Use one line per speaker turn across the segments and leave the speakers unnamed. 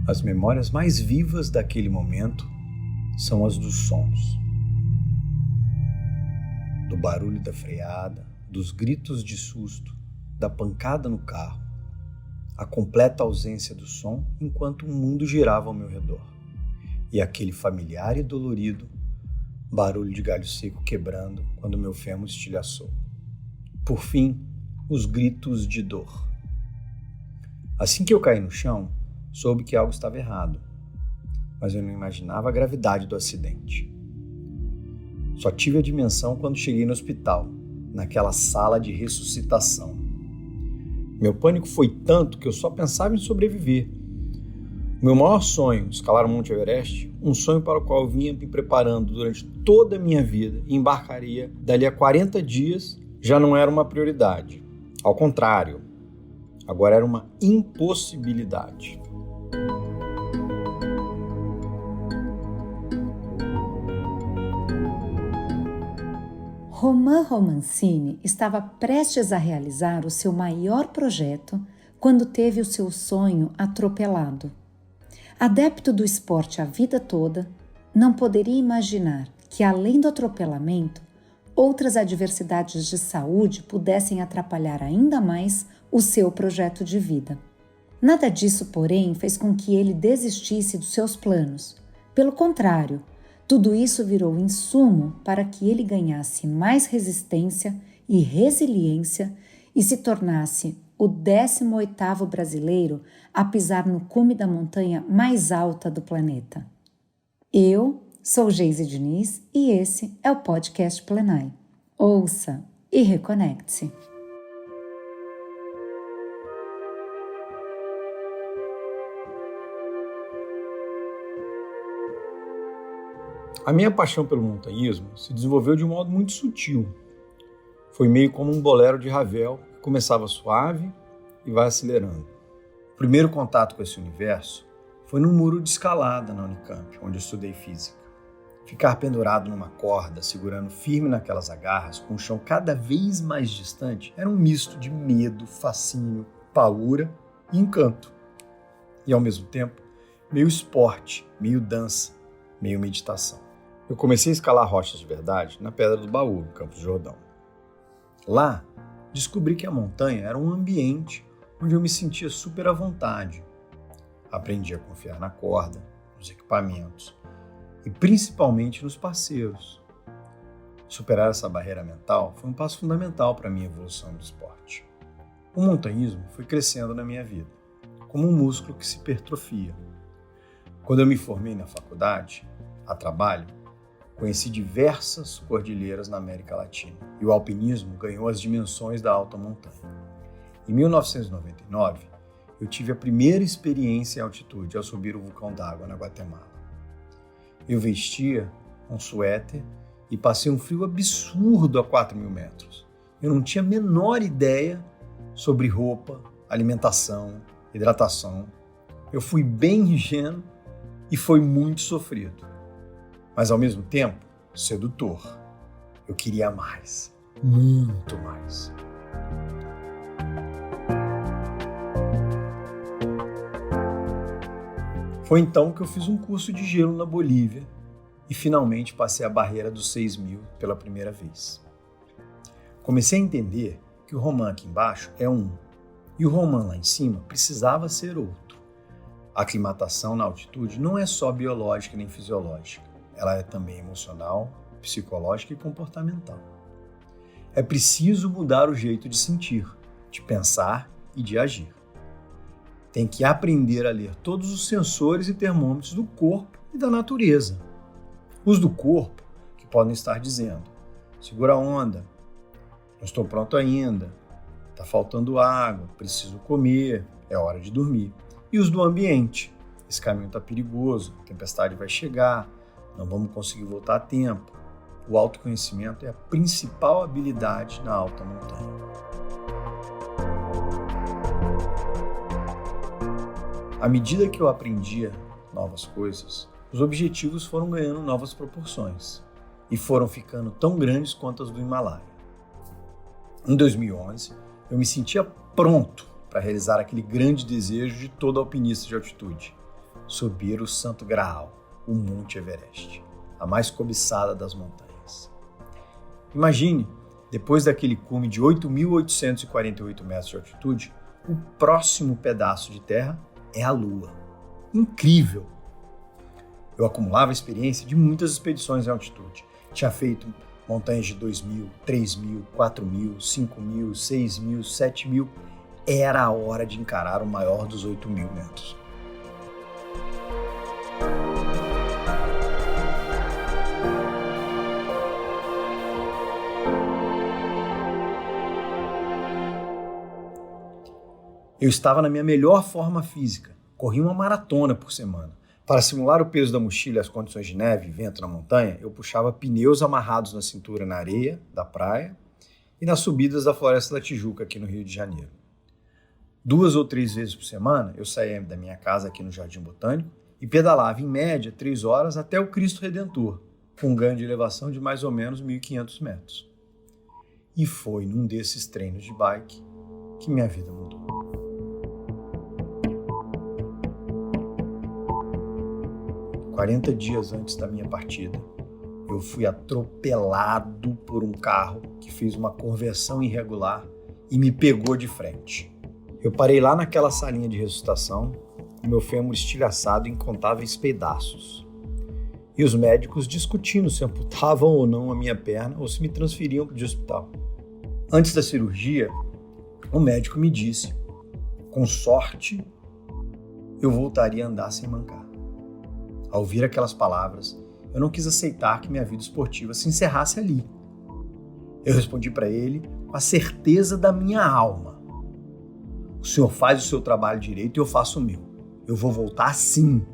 As memórias mais vivas daquele momento são as dos sons. Do barulho da freada, dos gritos de susto, da pancada no carro, a completa ausência do som enquanto o mundo girava ao meu redor. E aquele familiar e dolorido barulho de galho seco quebrando quando meu fêmur estilhaçou. Por fim, os gritos de dor. Assim que eu caí no chão, soube que algo estava errado, mas eu não imaginava a gravidade do acidente. Só tive a dimensão quando cheguei no hospital, naquela sala de ressuscitação. Meu pânico foi tanto que eu só pensava em sobreviver. Meu maior sonho, escalar o Monte Everest, um sonho para o qual eu vinha me preparando durante toda a minha vida e embarcaria dali a 40 dias, já não era uma prioridade. Ao contrário, agora era uma impossibilidade.
Romain Romancini estava prestes a realizar o seu maior projeto quando teve o seu sonho atropelado. Adepto do esporte a vida toda, não poderia imaginar que, além do atropelamento, outras adversidades de saúde pudessem atrapalhar ainda mais o seu projeto de vida. Nada disso, porém, fez com que ele desistisse dos seus planos. Pelo contrário, tudo isso virou insumo para que ele ganhasse mais resistência e resiliência e se tornasse o 18º brasileiro a pisar no cume da montanha mais alta do planeta. Eu sou Geise Diniz e esse é o podcast Plenai. Ouça e reconecte-se.
A minha paixão pelo montanhismo se desenvolveu de um modo muito sutil. Foi meio como um bolero de Ravel, que começava suave e vai acelerando. O primeiro contato com esse universo foi num muro de escalada na Unicamp, onde eu estudei física. Ficar pendurado numa corda, segurando firme naquelas agarras, com o chão cada vez mais distante, era um misto de medo, fascínio, paura e encanto. E ao mesmo tempo, meio esporte, meio dança, meio meditação. Eu comecei a escalar rochas de verdade na Pedra do Baú, no Campos do Jordão. Lá, descobri que a montanha era um ambiente onde eu me sentia super à vontade. Aprendi a confiar na corda, nos equipamentos e principalmente nos parceiros. Superar essa barreira mental foi um passo fundamental para a minha evolução do esporte. O montanhismo foi crescendo na minha vida, como um músculo que se hipertrofia. Quando eu me formei na faculdade, a trabalho, conheci diversas cordilheiras na América Latina e o alpinismo ganhou as dimensões da alta montanha. Em 1999, eu tive a primeira experiência em altitude ao subir o vulcão d'água na Guatemala. Eu vestia um suéter e passei um frio absurdo a 4.000 metros. Eu não tinha a menor ideia sobre roupa, alimentação, hidratação. Eu fui bem ingênuo e foi muito sofrido. Mas ao mesmo tempo, sedutor. Eu queria mais, muito mais. Foi então que eu fiz um curso de gelo na Bolívia e finalmente passei a barreira dos 6.000 pela primeira vez. Comecei a entender que o Romain aqui embaixo é um, e o Romain lá em cima precisava ser outro. A aclimatação na altitude não é só biológica nem fisiológica. Ela é também emocional, psicológica e comportamental. É preciso mudar o jeito de sentir, de pensar e de agir. Tem que aprender a ler todos os sensores e termômetros do corpo e da natureza. Os do corpo, que podem estar dizendo: segura a onda, não estou pronto ainda, está faltando água, preciso comer, é hora de dormir. E os do ambiente: esse caminho está perigoso, a tempestade vai chegar, não vamos conseguir voltar a tempo. O autoconhecimento é a principal habilidade na alta montanha. À medida que eu aprendia novas coisas, os objetivos foram ganhando novas proporções e foram ficando tão grandes quanto as do Himalaia. Em 2011, eu me sentia pronto para realizar aquele grande desejo de todo alpinista de altitude: subir o Santo Graal, o Monte Everest, a mais cobiçada das montanhas. Imagine, depois daquele cume de 8.848 metros de altitude, o próximo pedaço de terra é a Lua. Incrível! Eu acumulava a experiência de muitas expedições em altitude. Tinha feito montanhas de 2.000, 3.000, 4.000, 5.000, 6.000, 7.000. Era a hora de encarar o maior dos 8.000 metros. Eu estava na minha melhor forma física. Corri uma maratona por semana. Para simular o peso da mochila e as condições de neve e vento na montanha, eu puxava pneus amarrados na cintura na areia da praia e nas subidas da Floresta da Tijuca, aqui no Rio de Janeiro. 2 ou 3 vezes por semana, eu saía da minha casa aqui no Jardim Botânico e pedalava, em média, 3 horas até o Cristo Redentor, com um ganho de elevação de mais ou menos 1.500 metros. E foi num desses treinos de bike que minha vida mudou. "40 dias antes da minha partida, eu fui atropelado por um carro que fez uma conversão irregular e me pegou de frente. Eu parei lá naquela salinha de ressuscitação, com meu fêmur estilhaçado em incontáveis pedaços. E os médicos discutindo se amputavam ou não a minha perna ou se me transferiam para o hospital. Antes da cirurgia, o médico me disse, com sorte, eu voltaria a andar sem mancar. Ao ouvir aquelas palavras, eu não quis aceitar que minha vida esportiva se encerrasse ali. Eu respondi para ele com a certeza da minha alma. O senhor faz o seu trabalho direito e eu faço o meu. Eu vou voltar sim.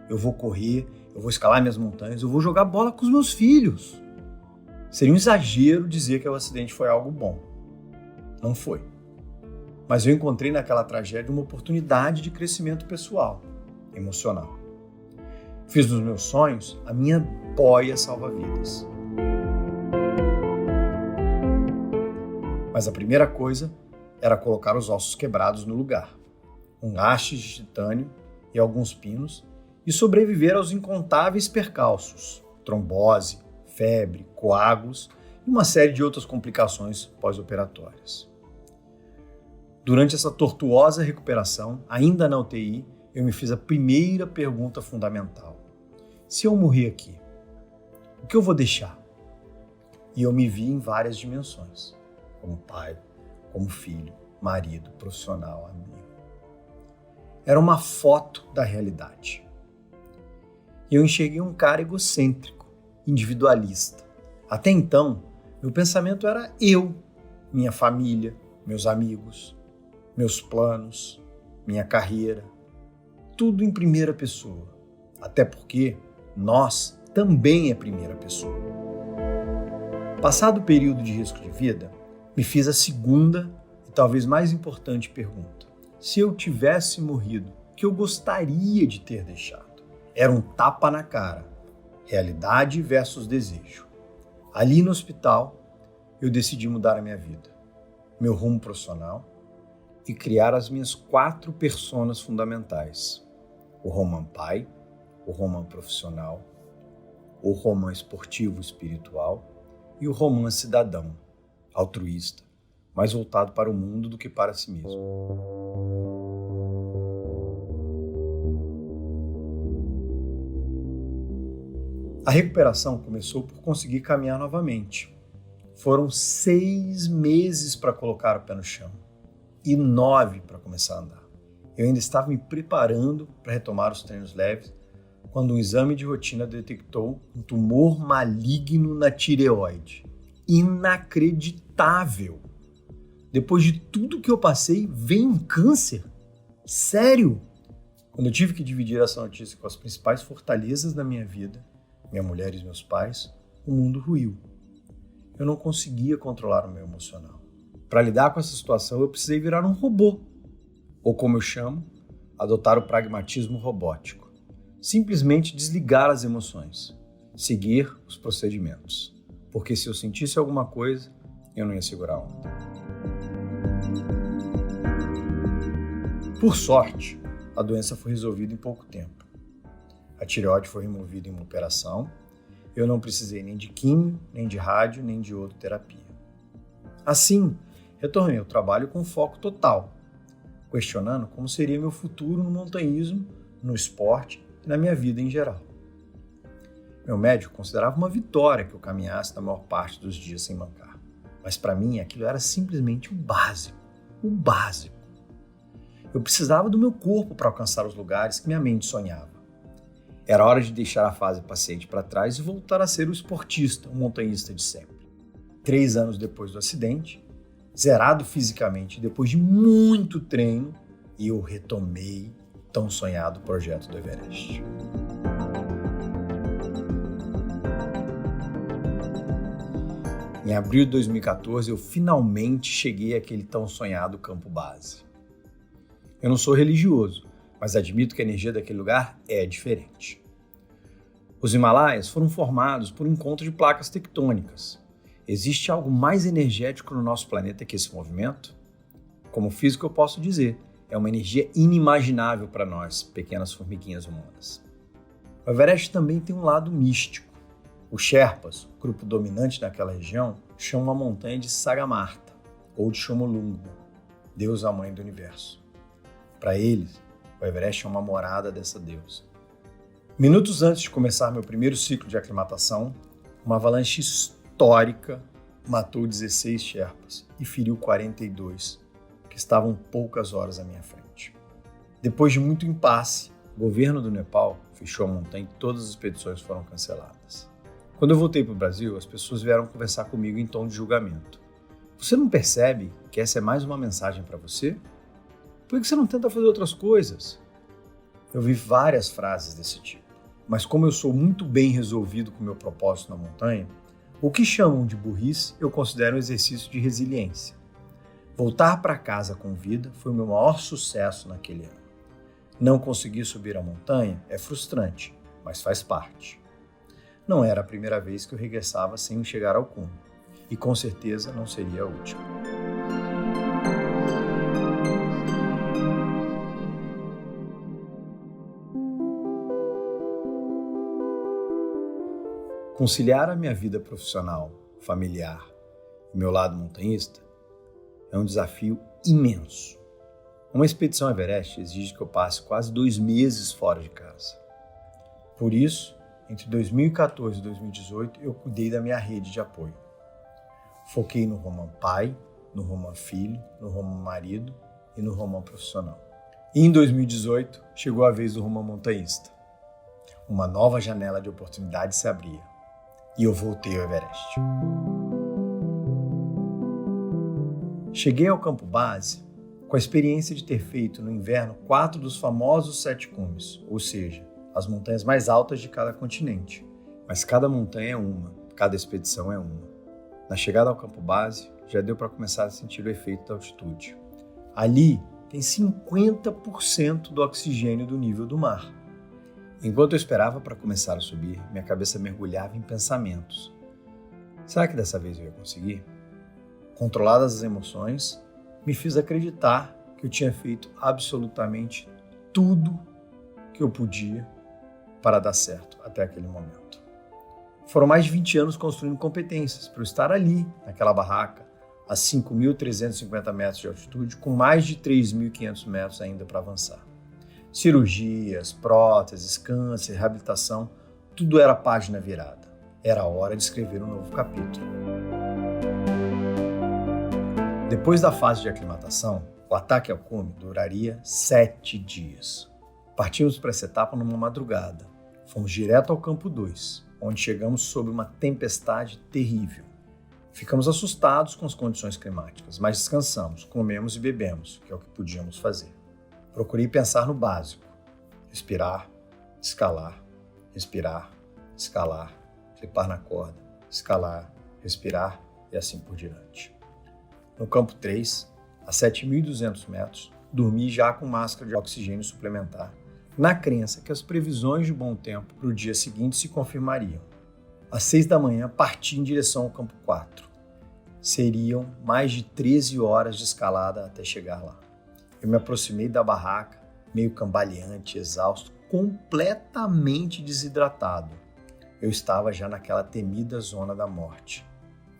Eu vou correr, eu vou escalar minhas montanhas, eu vou jogar bola com os meus filhos. Seria um exagero dizer que o acidente foi algo bom. Não foi. Mas eu encontrei naquela tragédia uma oportunidade de crescimento pessoal, emocional. Fiz dos meus sonhos a minha boia salva-vidas. Mas a primeira coisa era colocar os ossos quebrados no lugar, com hastes de titânio e alguns pinos, e sobreviver aos incontáveis percalços, trombose, febre, coágulos e uma série de outras complicações pós-operatórias. Durante essa tortuosa recuperação, ainda na UTI, eu me fiz a primeira pergunta fundamental. Se eu morrer aqui, o que eu vou deixar? E eu me vi em várias dimensões, como pai, como filho, marido, profissional, amigo. Era uma foto da realidade. E eu enxerguei um cara egocêntrico, individualista. Até então, meu pensamento era eu, minha família, meus amigos, meus planos, minha carreira, tudo em primeira pessoa. Até porque nós também é primeira pessoa. Passado o período de risco de vida, me fiz a segunda e talvez mais importante pergunta. Se eu tivesse morrido, o que eu gostaria de ter deixado? Era um tapa na cara. Realidade versus desejo. Ali no hospital, eu decidi mudar a minha vida, meu rumo profissional e criar as minhas 4 personas fundamentais. O Roman pai, o Roman profissional, o Roman esportivo espiritual e o Roman cidadão, altruísta, mais voltado para o mundo do que para si mesmo. A recuperação começou por conseguir caminhar novamente. Foram 6 meses para colocar o pé no chão e 9 para começar a andar. Eu ainda estava me preparando para retomar os treinos leves quando um exame de rotina detectou um tumor maligno na tireoide. Inacreditável! Depois de tudo que eu passei, veio um câncer? Sério? Quando eu tive que dividir essa notícia com as principais fortalezas da minha vida, minha mulher e meus pais, o mundo ruiu. Eu não conseguia controlar o meu emocional. Para lidar com essa situação, eu precisei virar um robô. Ou como eu chamo, adotar o pragmatismo robótico. Simplesmente desligar as emoções. Seguir os procedimentos. Porque se eu sentisse alguma coisa, eu não ia segurar a onda. Por sorte, a doença foi resolvida em pouco tempo. A tireoide foi removida em uma operação. Eu não precisei nem de químio, nem de rádio, nem de odonterapia. Assim, retornei ao trabalho com foco total, questionando como seria meu futuro no montanhismo, no esporte e na minha vida em geral. Meu médico considerava uma vitória que eu caminhasse na maior parte dos dias sem mancar. Mas para mim aquilo era simplesmente o básico. O básico. Eu precisava do meu corpo para alcançar os lugares que minha mente sonhava. Era hora de deixar a fase paciente para trás e voltar a ser o esportista, o montanhista de sempre. 3 anos depois do acidente, zerado fisicamente, depois de muito treino, eu retomei o tão sonhado projeto do Everest. Em abril de 2014, eu finalmente cheguei àquele tão sonhado campo base. Eu não sou religioso, mas admito que a energia daquele lugar é diferente. Os Himalaias foram formados por um encontro de placas tectônicas. Existe algo mais energético no nosso planeta que esse movimento? Como físico eu posso dizer, é uma energia inimaginável para nós, pequenas formiguinhas humanas. O Everest também tem um lado místico. Os Sherpas, o grupo dominante naquela região, chamam a montanha de Sagarmatha, ou de Chomolungma, deusa mãe do universo. Para eles, o Everest é uma morada dessa deusa. Minutos antes de começar meu primeiro ciclo de aclimatação, uma avalanche histórica matou 16 Sherpas e feriu 42, que estavam poucas horas à minha frente. Depois de muito impasse, o governo do Nepal fechou a montanha e todas as expedições foram canceladas. Quando eu voltei para o Brasil, as pessoas vieram conversar comigo em tom de julgamento. Você não percebe que essa é mais uma mensagem para você? Por que você não tenta fazer outras coisas? Eu vi várias frases desse tipo, mas como eu sou muito bem resolvido com o meu propósito na montanha, o que chamam de burrice eu considero um exercício de resiliência. Voltar para casa com vida foi o meu maior sucesso naquele ano. Não conseguir subir a montanha é frustrante, mas faz parte. Não era a primeira vez que eu regressava sem chegar ao cume, e com certeza não seria a última. Conciliar a minha vida profissional, familiar e meu lado montanhista é um desafio imenso. Uma expedição Everest exige que eu passe quase 2 meses fora de casa. Por isso, entre 2014 e 2018, eu cuidei da minha rede de apoio. Foquei no Roman pai, no Roman filho, no Roman marido e no Roman profissional. E em 2018, chegou a vez do Roman montanhista. Uma nova janela de oportunidade se abria. E eu voltei ao Everest. Cheguei ao campo base com a experiência de ter feito no inverno 4 dos famosos 7 cumes, ou seja, as montanhas mais altas de cada continente. Mas cada montanha é uma, cada expedição é uma. Na chegada ao campo base, já deu para começar a sentir o efeito da altitude. Ali tem 50% do oxigênio do nível do mar. Enquanto eu esperava para começar a subir, minha cabeça mergulhava em pensamentos. Será que dessa vez eu ia conseguir? Controladas as emoções, me fiz acreditar que eu tinha feito absolutamente tudo que eu podia para dar certo até aquele momento. Foram mais de 20 anos construindo competências para eu estar ali, naquela barraca, a 5.350 metros de altitude, com mais de 3.500 metros ainda para avançar. Cirurgias, próteses, câncer, reabilitação, tudo era página virada. Era hora de escrever um novo capítulo. Depois da fase de aclimatação, o ataque ao cume duraria 7 dias. Partimos para essa etapa numa madrugada. Fomos direto ao campo 2, onde chegamos sob uma tempestade terrível. Ficamos assustados com as condições climáticas, mas descansamos, comemos e bebemos, que é o que podíamos fazer. Procurei pensar no básico. Respirar, escalar, respirar, escalar, trepar na corda, escalar, respirar e assim por diante. No campo 3, a 7.200 metros, dormi já com máscara de oxigênio suplementar, na crença que as previsões de bom tempo para o dia seguinte se confirmariam. Às 6 da manhã, parti em direção ao campo 4. Seriam mais de 13 horas de escalada até chegar lá. Eu me aproximei da barraca, meio cambaleante, exausto, completamente desidratado. Eu estava já naquela temida zona da morte,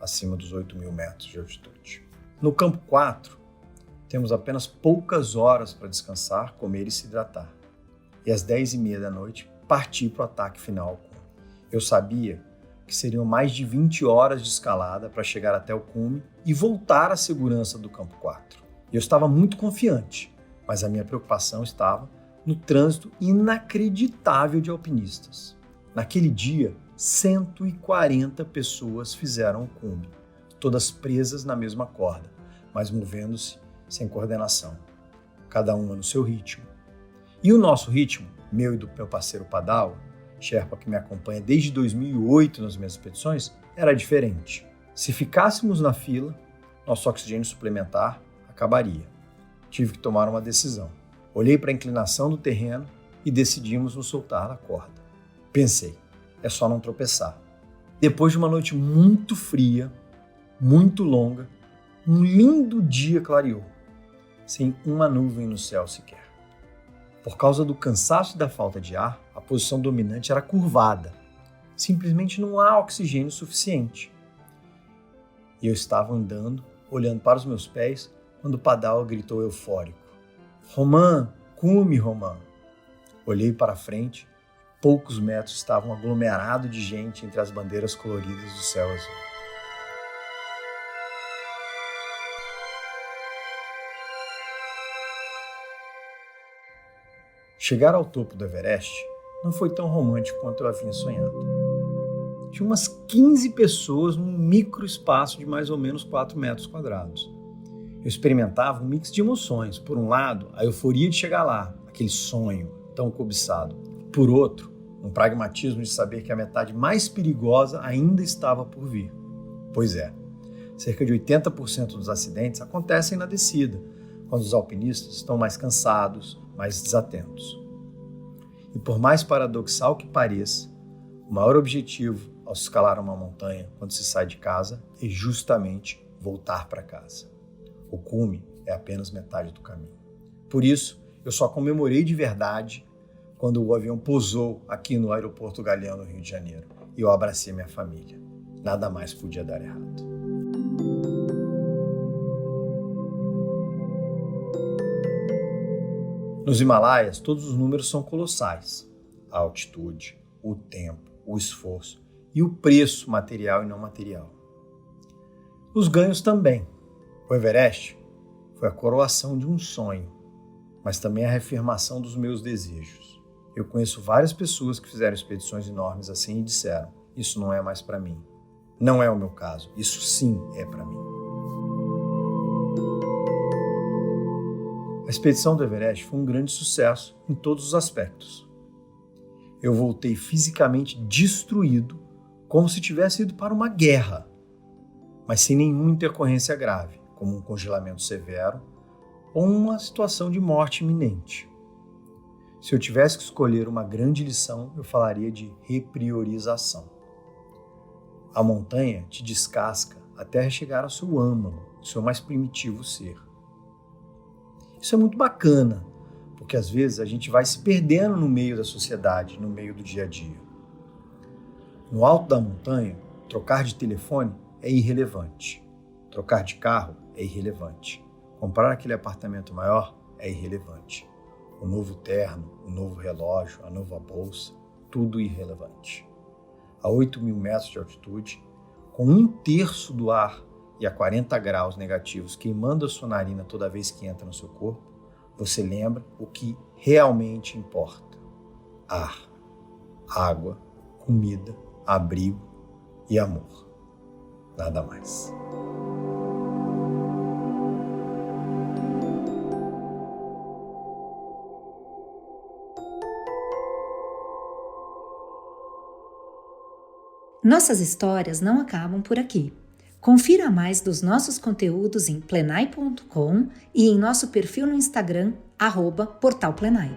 acima dos 8.000 metros de altitude. No campo 4, temos apenas poucas horas para descansar, comer e se hidratar. E às 10h30 da noite, parti para o ataque final ao cume. Eu sabia que seriam mais de 20 horas de escalada para chegar até o cume e voltar à segurança do campo 4. Eu estava muito confiante, mas a minha preocupação estava no trânsito inacreditável de alpinistas. Naquele dia, 140 pessoas fizeram o cume, todas presas na mesma corda, mas movendo-se sem coordenação, cada uma no seu ritmo. E o nosso ritmo, meu e do meu parceiro Padawa, Sherpa que me acompanha desde 2008 nas minhas expedições, era diferente. Se ficássemos na fila, nosso oxigênio suplementar acabaria. Tive que tomar uma decisão. Olhei para a inclinação do terreno e decidimos nos soltar da corda. Pensei, é só não tropeçar. Depois de uma noite muito fria, muito longa, um lindo dia clareou, sem uma nuvem no céu sequer. Por causa do cansaço e da falta de ar, a posição dominante era curvada. Simplesmente não há oxigênio suficiente. E eu estava andando, olhando para os meus pés, quando o Padawa gritou eufórico: "Romain, cume, Romain!" Olhei para frente, poucos metros estavam aglomerados de gente entre as bandeiras coloridas do céu azul. Chegar ao topo do Everest não foi tão romântico quanto eu havia sonhado. Tinha umas 15 pessoas num micro espaço de mais ou menos 4 metros quadrados. Eu experimentava um mix de emoções. Por um lado, a euforia de chegar lá, aquele sonho tão cobiçado. Por outro, um pragmatismo de saber que a metade mais perigosa ainda estava por vir. Pois é, cerca de 80% dos acidentes acontecem na descida, quando os alpinistas estão mais cansados, mais desatentos. E por mais paradoxal que pareça, o maior objetivo ao se escalar uma montanha quando se sai de casa é justamente voltar para casa. O cume é apenas metade do caminho. Por isso, eu só comemorei de verdade quando o avião pousou aqui no aeroporto Galeão, no Rio de Janeiro, e eu abracei minha família. Nada mais podia dar errado. Nos Himalaias, todos os números são colossais. A altitude, o tempo, o esforço e o preço material e não material. Os ganhos também. O Everest foi a coroação de um sonho, mas também a reafirmação dos meus desejos. Eu conheço várias pessoas que fizeram expedições enormes assim e disseram: isso não é mais para mim. Não é o meu caso, isso sim é para mim. A expedição do Everest foi um grande sucesso em todos os aspectos. Eu voltei fisicamente destruído, como se tivesse ido para uma guerra, mas sem nenhuma intercorrência grave, como um congelamento severo ou uma situação de morte iminente. Se eu tivesse que escolher uma grande lição, eu falaria de repriorização. A montanha te descasca até chegar ao seu âmago, ao seu mais primitivo ser. Isso é muito bacana, porque às vezes a gente vai se perdendo no meio da sociedade, no meio do dia a dia. No alto da montanha, trocar de telefone é irrelevante. Trocar de carro é irrelevante. Comprar aquele apartamento maior é irrelevante. O novo terno, o novo relógio, a nova bolsa, tudo irrelevante. A 8.000 metros de altitude, com 1/3 do ar e a 40 graus negativos queimando a sua narina toda vez que entra no seu corpo, você lembra o que realmente importa: ar, água, comida, abrigo e amor. Nada mais.
Nossas histórias não acabam por aqui. Confira mais dos nossos conteúdos em plenai.com e em nosso perfil no Instagram, @portalplenai.